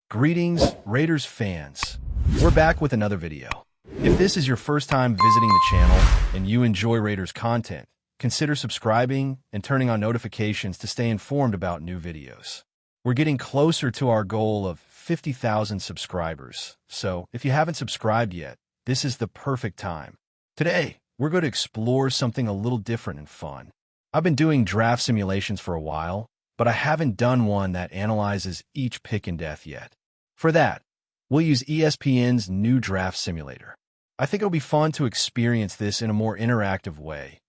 Greetings, Raiders fans. We're back with another video. If this is your first time visiting the channel and you enjoy Raiders content, consider subscribing and turning on notifications to stay informed about new videos. We're getting closer to our goal of 50,000 subscribers, so if you haven't subscribed yet, this is the perfect time. Today, we're going to explore something a little different and fun. I've been doing draft simulations for a while, but I haven't done one that analyzes each pick in depth yet. For that, we'll use ESPN's new draft simulator. I think it'll be fun to experience this in a more interactive way.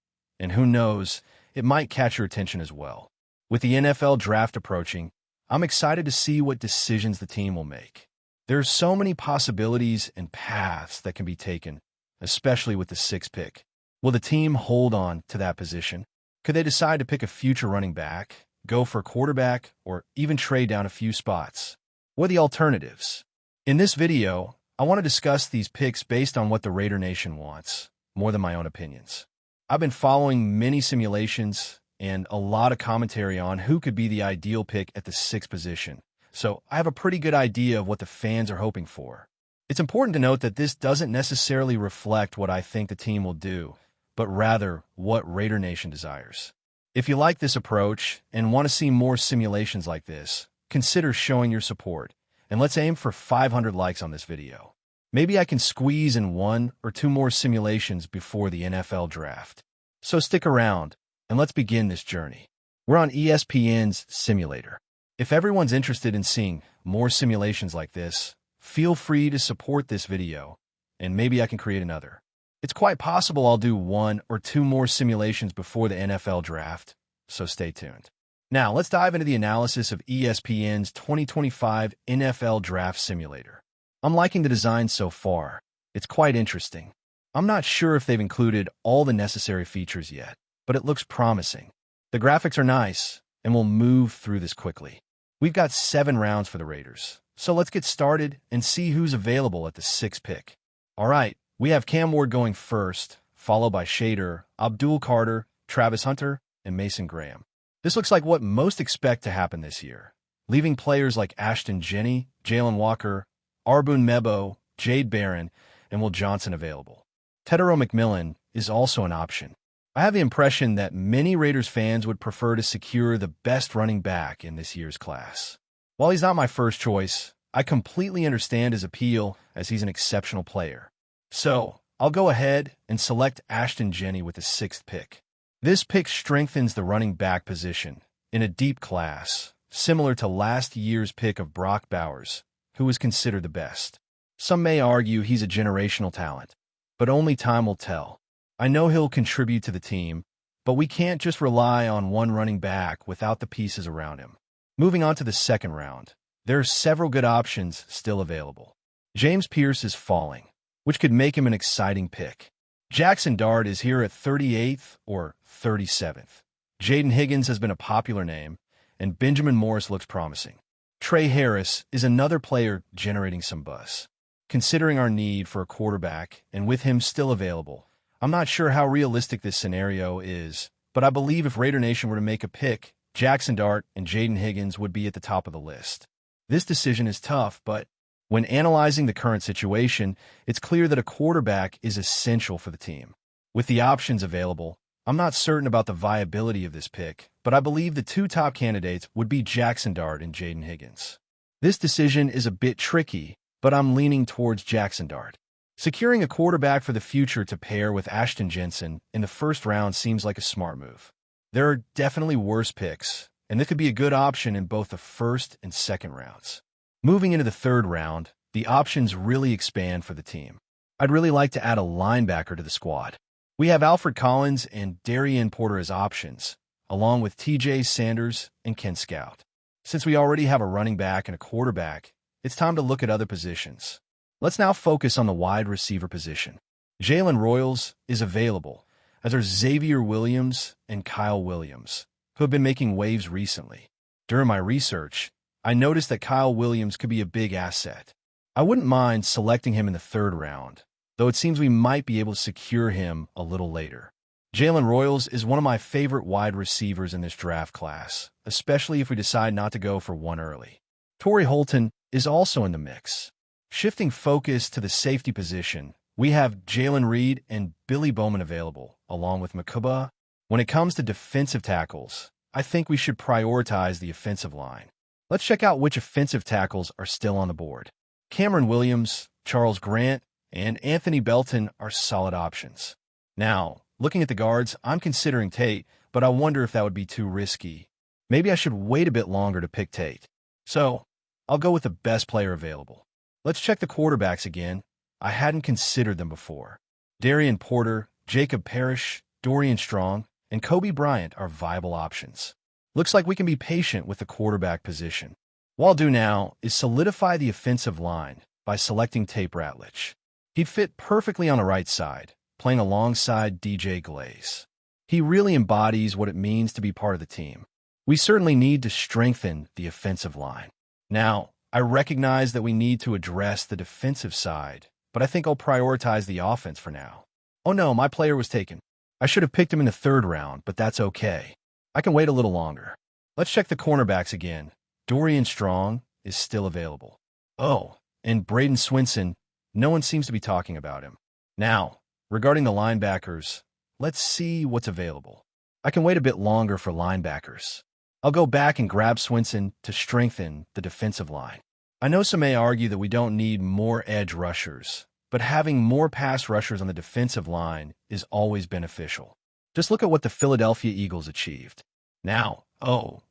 And who knows, it might catch your attention as well. With the NFL draft approaching, I'm excited to see what decisions the team will make. There are so many possibilities and paths that can be taken, especially with the sixth pick. Will the team hold on to that position? Could they decide to pick a future running back, go for a quarterback, or even trade down a few spots? What are the alternatives? In this video, I want to discuss these picks based on what the Raider Nation wants, more than my own opinions. I've been following many simulations and a lot of commentary on who could be the ideal pick at the sixth position, so I have a pretty good idea of what the fans are hoping for. It's important to note that this doesn't necessarily reflect what I think the team will do, but rather what Raider Nation desires. If you like this approach and want to see more simulations like this, consider showing your support, and let's aim for 500 likes on this video. Maybe I can squeeze in one or two more simulations before the NFL draft. So stick around, and let's begin this journey. We're on ESPN's simulator. If everyone's interested in seeing more simulations like this, feel free to support this video, and maybe I can create another. It's quite possible I'll do one or two more simulations before the NFL draft, so stay tuned. Now, let's dive into the analysis of ESPN's 2025 NFL Draft Simulator. I'm liking the design so far. It's quite interesting. I'm not sure if they've included all the necessary features yet, but it looks promising. The graphics are nice, and we'll move through this quickly. We've got 7 rounds for the Raiders, so let's get started and see who's available at the 6th pick. All right, we have Cam Ward going first, followed by Shader, Abdul Carter, Travis Hunter, and Mason Graham. This looks like what most expect to happen this year, leaving players like Ashton Jenney, Jalen Walker, Arbun Mebo, Jade Barron, and Will Johnson available. Tedero McMillan is also an option. I have the impression that many Raiders fans would prefer to secure the best running back in this year's class. While he's not my first choice, I completely understand his appeal as he's an exceptional player. So, I'll go ahead and select Ashton Jenney with the 6th pick. This pick strengthens the running back position in a deep class, similar to last year's pick of Brock Bowers, who was considered the best. Some may argue he's a generational talent, but only time will tell. I know he'll contribute to the team, but we can't just rely on one running back without the pieces around him. Moving on to the 2nd round, there are several good options still available. James Pierce is falling, which could make him an exciting pick. Jackson Dart is here at 38th or 37th. Jaden Higgins has been a popular name, and Benjamin Morris looks promising. Trey Harris is another player generating some buzz. Considering our need for a quarterback, and with him still available, I'm not sure how realistic this scenario is, but I believe if Raider Nation were to make a pick, Jackson Dart and Jaden Higgins would be at the top of the list. This decision is tough, but when analyzing the current situation, it's clear that a quarterback is essential for the team. With the options available, I'm not certain about the viability of this pick, but I believe the 2 top candidates would be Jackson Dart and Jaden Higgins. This decision is a bit tricky, but I'm leaning towards Jackson Dart. Securing a quarterback for the future to pair with Ashton Jensen in the 1st round seems like a smart move. There are definitely worse picks, and this could be a good option in both the 1st and 2nd rounds. Moving into the 3rd round, the options really expand for the team. I'd really like to add a linebacker to the squad. We have Alfred Collins and Darian Porter as options, along with TJ Sanders and Ken Scout. Since we already have a running back and a quarterback, it's time to look at other positions. Let's now focus on the wide receiver position. Jalen Royals is available, as are Xavier Williams and Kyle Williams, who have been making waves recently. During my research, I noticed that Kyle Williams could be a big asset. I wouldn't mind selecting him in the 3rd round, though it seems we might be able to secure him a little later. Jalen Royals is one of my favorite wide receivers in this draft class, especially if we decide not to go for one early. Torrey Holton is also in the mix. Shifting focus to the safety position, we have Jalen Reed and Billy Bowman available, along with Makuba. When it comes to defensive tackles, I think we should prioritize the offensive line. Let's check out which offensive tackles are still on the board. Cameron Williams, Charles Grant, and Anthony Belton are solid options. Now, looking at the guards, I'm considering Tate, but I wonder if that would be too risky. Maybe I should wait a bit longer to pick Tate. So, I'll go with the best player available. Let's check the quarterbacks again. I hadn't considered them before. Darian Porter, Jacob Parrish, Dorian Strong, and Kobe Bryant are viable options. Looks like we can be patient with the quarterback position. What I'll do now is solidify the offensive line by selecting Tate Ratledge. He'd fit perfectly on the right side, playing alongside DJ Glaze. He really embodies what it means to be part of the team. We certainly need to strengthen the offensive line. Now, I recognize that we need to address the defensive side, but I think I'll prioritize the offense for now. Oh no, my player was taken. I should have picked him in the 3rd round, but that's okay. I can wait a little longer. Let's check the cornerbacks again. Dorian Strong is still available. Oh, and Braden Swinson, no one seems to be talking about him. Now, regarding the linebackers, let's see what's available. I can wait a bit longer for linebackers. I'll go back and grab Swinson to strengthen the defensive line. I know some may argue that we don't need more edge rushers, but having more pass rushers on the defensive line is always beneficial. Just look at what the Philadelphia Eagles achieved. Now,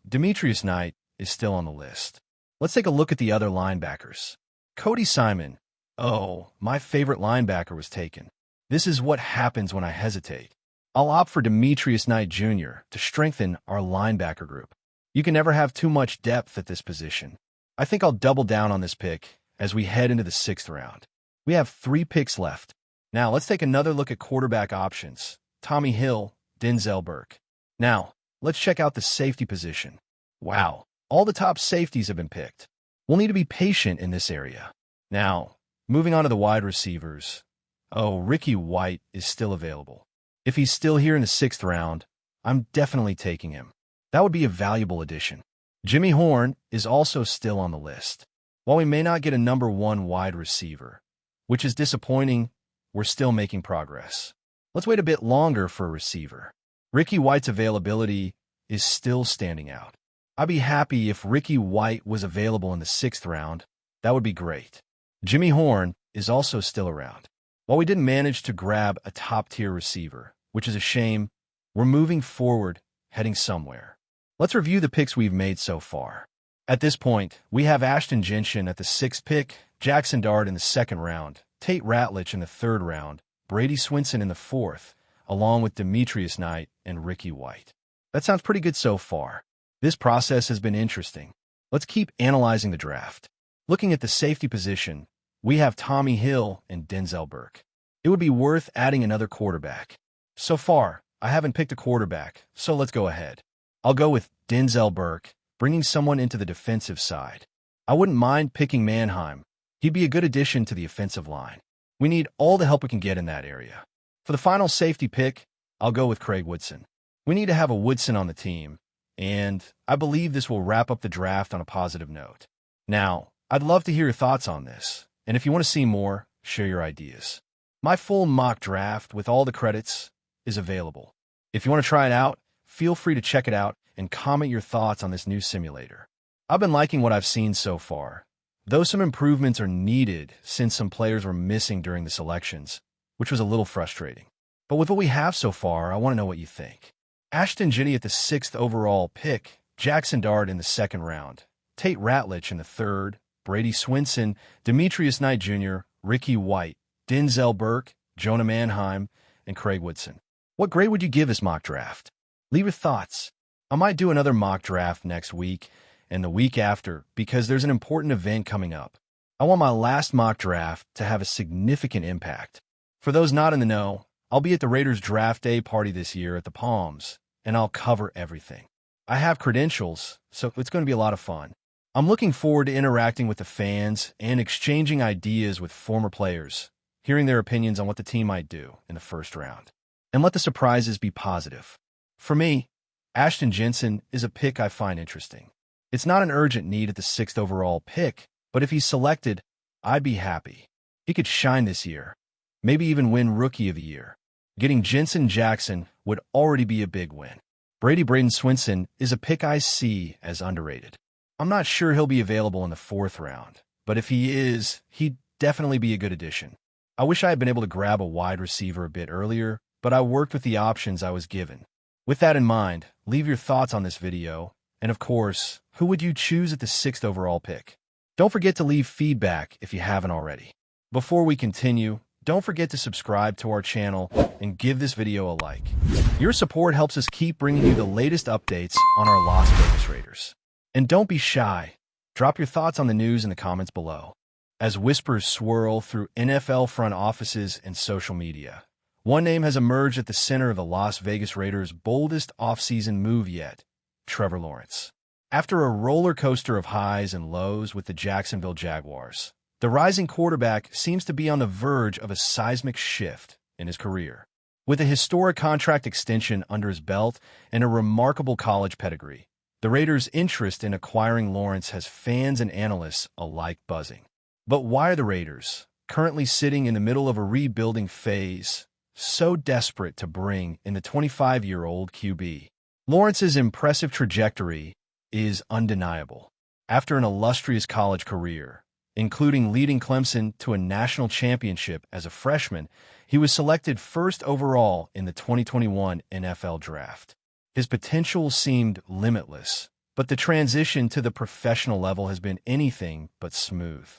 Demetrius Knight is still on the list. Let's take a look at the other linebackers. Cody Simon. Oh, my favorite linebacker was taken. This is what happens when I hesitate. I'll opt for Demetrius Knight Jr. to strengthen our linebacker group. You can never have too much depth at this position. I think I'll double down on this pick as we head into the 6th round. We have 3 picks left. Now, let's take another look at quarterback options. Tommy Hill, Denzel Burke. Now, let's check out the safety position. Wow, all the top safeties have been picked. We'll need to be patient in this area. Now, moving on to the wide receivers. Oh, Ricky White is still available. If he's still here in the 6th round, I'm definitely taking him. That would be a valuable addition. Jimmy Horn is also still on the list. While we may not get a number 1 wide receiver, which is disappointing, we're still making progress. Let's wait a bit longer for a receiver. Ricky White's availability is still standing out. I'd be happy if Ricky White was available in the 6th round. That would be great. Jimmy Horn is also still around. While we didn't manage to grab a top-tier receiver, which is a shame, we're moving forward, heading somewhere. Let's review the picks we've made so far. At this point, we have Ashton Genshin at the 6th pick, Jackson Dart in the 2nd round, Tate Ratledge in the 3rd round, Brady Swinson in the 4th, along with Demetrius Knight and Ricky White. That sounds pretty good so far. This process has been interesting. Let's keep analyzing the draft. Looking at the safety position, we have Tommy Hill and Denzel Burke. It would be worth adding another quarterback. So far, I haven't picked a quarterback, so let's go ahead. I'll go with Denzel Burke, bringing someone into the defensive side. I wouldn't mind picking Mannheim. He'd be a good addition to the offensive line. We need all the help we can get in that area. For the final safety pick, I'll go with Craig Woodson. We need to have a Woodson on the team, and I believe this will wrap up the draft on a positive note. Now, I'd love to hear your thoughts on this, and if you want to see more, share your ideas. My full mock draft with all the credits is available. If you want to try it out, feel free to check it out and comment your thoughts on this new simulator. I've been liking what I've seen so far, though some improvements are needed since some players were missing during the selections, which was a little frustrating. But with what we have so far, I want to know what you think. Ashton Jitty at the 6th overall pick, Jackson Dart in the 2nd round, Tate Ratledge in the 3rd, Brady Swinson, Demetrius Knight Jr., Ricky White, Denzel Burke, Jonah Mannheim, and Craig Woodson. What grade would you give this mock draft? Leave your thoughts. I might do another mock draft next week and the week after because there's an important event coming up. I want my last mock draft to have a significant impact. For those not in the know, I'll be at the Raiders Draft Day party this year at the Palms, and I'll cover everything. I have credentials, so it's going to be a lot of fun. I'm looking forward to interacting with the fans and exchanging ideas with former players, hearing their opinions on what the team might do in the 1st round. And let the surprises be positive. For me, Ashton Jensen is a pick I find interesting. It's not an urgent need at the 6th overall pick, but if he's selected, I'd be happy. He could shine this year, maybe even win Rookie of the Year. Getting Jensen Jackson would already be a big win. Braden Swinson is a pick I see as underrated. I'm not sure he'll be available in the 4th round, but if he is, he'd definitely be a good addition. I wish I had been able to grab a wide receiver a bit earlier, but I worked with the options I was given. With that in mind, leave your thoughts on this video, and of course, who would you choose at the 6th overall pick? Don't forget to leave feedback if you haven't already. Before we continue, don't forget to subscribe to our channel and give this video a like. Your support helps us keep bringing you the latest updates on our Las Vegas Raiders. And don't be shy. Drop your thoughts on the news in the comments below. As whispers swirl through NFL front offices and social media, one name has emerged at the center of the Las Vegas Raiders' boldest offseason move yet: Trevor Lawrence. After a roller coaster of highs and lows with the Jacksonville Jaguars, the rising quarterback seems to be on the verge of a seismic shift in his career. With a historic contract extension under his belt and a remarkable college pedigree, the Raiders' interest in acquiring Lawrence has fans and analysts alike buzzing. But why are the Raiders, currently sitting in the middle of a rebuilding phase, so desperate to bring in the 25-year-old QB? Lawrence's impressive trajectory is undeniable. After an illustrious college career, including leading Clemson to a national championship as a freshman, he was selected 1st overall in the 2021 NFL Draft. His potential seemed limitless, but the transition to the professional level has been anything but smooth.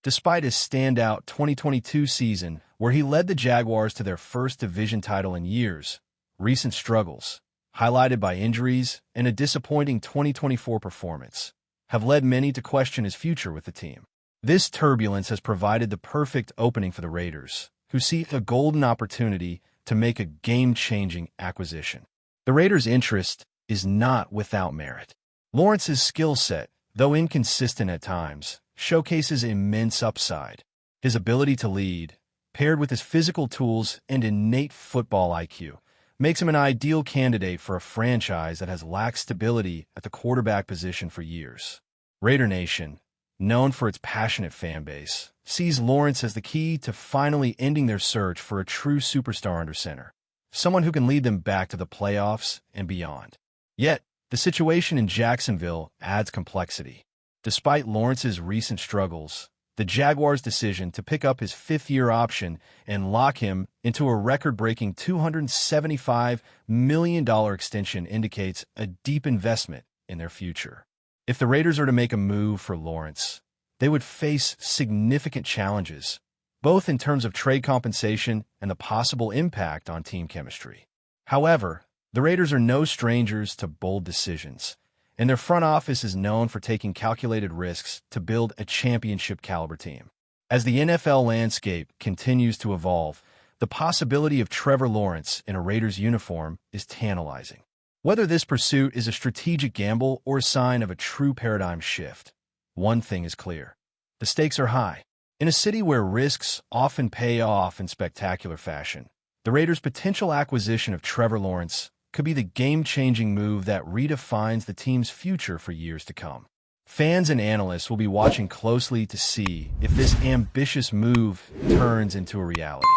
Despite his standout 2022 season, where he led the Jaguars to their first division title in years, recent struggles, highlighted by injuries and a disappointing 2024 performance, have led many to question his future with the team. This turbulence has provided the perfect opening for the Raiders, who see a golden opportunity to make a game-changing acquisition. The Raiders' interest is not without merit. Lawrence's skill set, though inconsistent at times, showcases immense upside. His ability to lead, paired with his physical tools and innate football IQ, makes him an ideal candidate for a franchise that has lacked stability at the quarterback position for years. Raider Nation, known for its passionate fan base, sees Lawrence as the key to finally ending their search for a true superstar under center, someone who can lead them back to the playoffs and beyond. Yet, the situation in Jacksonville adds complexity. Despite Lawrence's recent struggles, the Jaguars' decision to pick up his 5th-year option and lock him into a record-breaking $275 million extension indicates a deep investment in their future. If the Raiders are to make a move for Lawrence, they would face significant challenges, both in terms of trade compensation and the possible impact on team chemistry. However, the Raiders are no strangers to bold decisions, and their front office is known for taking calculated risks to build a championship-caliber team. As the NFL landscape continues to evolve, the possibility of Trevor Lawrence in a Raiders uniform is tantalizing. Whether this pursuit is a strategic gamble or a sign of a true paradigm shift, one thing is clear: the stakes are high. In a city where risks often pay off in spectacular fashion, the Raiders' potential acquisition of Trevor Lawrence could be the game-changing move that redefines the team's future for years to come. Fans and analysts will be watching closely to see if this ambitious move turns into a reality.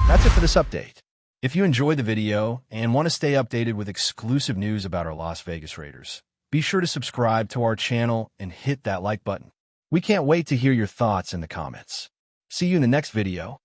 That's it for this update. If you enjoyed the video and want to stay updated with exclusive news about our Las Vegas Raiders, be sure to subscribe to our channel and hit that like button. We can't wait to hear your thoughts in the comments. See you in the next video.